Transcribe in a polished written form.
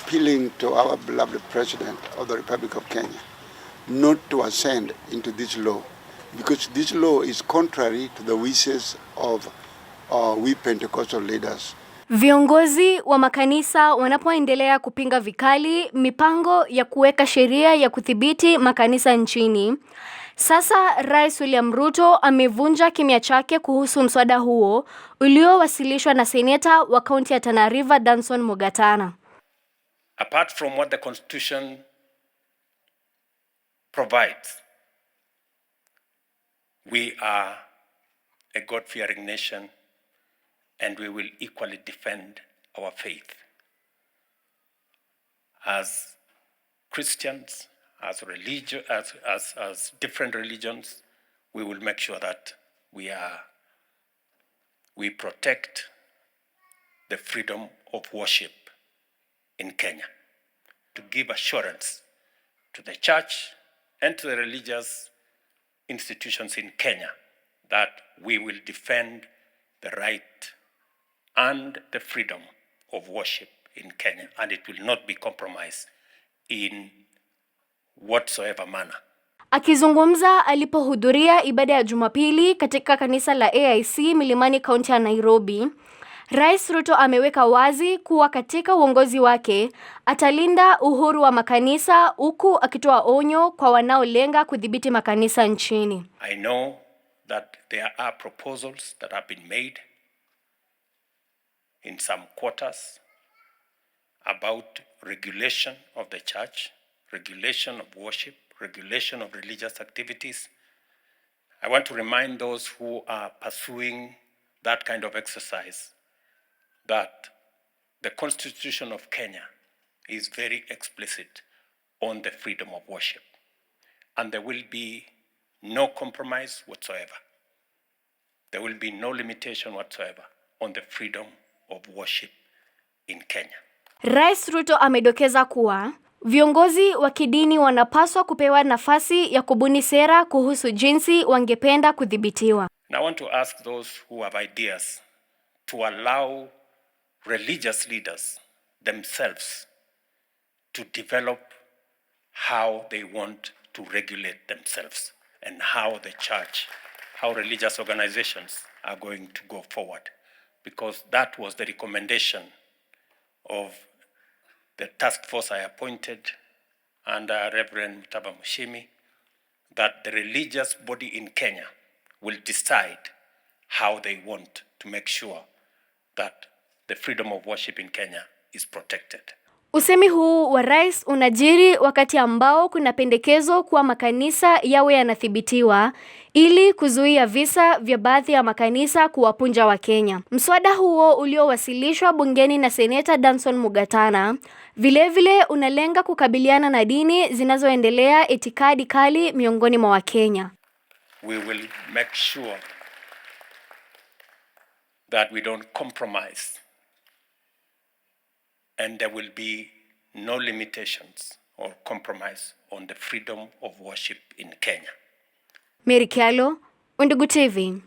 appealing to our beloved President of the Republic of Kenya not to ascend into this law, because this law is contrary to the wishes of we Pentecostal leaders. Viongozi wa makanisa wanapoendelea kupinga vikali mipango ya kuweka sheria ya kudhibiti makanisa nchini, sasa Rais William Ruto amevunja kimya chake kuhusu mswada huo uliowasilishwa na seneta wa kaunti ya Tana River Seneta Mungatana. Apart from what the Constitution provides, we are a God-fearing nation, and we will equally defend our faith. As Christians, as different religions, we will make sure that we protect the freedom of worship in Kenya, to give assurance to the church and to the religious institutions in Kenya that we will defend the right and the freedom of worship in Kenya, and it will not be compromised in whatsoever manner. Akizungumza alipohudhuria ibada ya Jumapili katika kanisa la AIC Milimani, kaunti ya Nairobi, Rais Ruto ameweka wazi kuwa katika uongozi wake atalinda uhuru wa makanisa, huku akitoa onyo kwa wanaolenga kudhibiti makanisa nchini. I know that there are proposals that have been made in some quarters about regulation of the church, regulation of worship, regulation of religious activities. I want to remind those who are pursuing that kind of exercise that the Constitution of Kenya is very explicit on the freedom of worship, and there will be no compromise whatsoever. There will be no limitation whatsoever on the freedom of worship in Kenya. Rais Ruto amedokeza kuwa viongozi wa kidini wanapaswa kupewa nafasi ya kubuni sera kuhusu jinsi wangependa kudhibitiwa. Now I want to ask those who have ideas to allow religious leaders themselves to develop how they want to regulate themselves and how the church, how religious organizations are going to go forward, because that was the recommendation of the task force I appointed under Reverend Mutaba Mushimi, that the religious body in Kenya will decide how they want to make sure that the freedom of worship in Kenya is protected. Usemi huu wa rais unajiri wakati ambao kuna pendekezo kuwa makanisa yawe yanathibitiwa ili kuzuia visa vya baadhi ya makanisa kuwapunja wa Kenya. Mswada huo uliowasilishwa bungeni na Seneta Mungatana vilevile unalenga kukabiliana na dini zinazoendelea itikadi kali miongoni mwa Wakenya. We will make sure that we don't compromise, and there will be no limitations or compromise on the freedom of worship in Kenya. Mary Kialo, Undugu TV.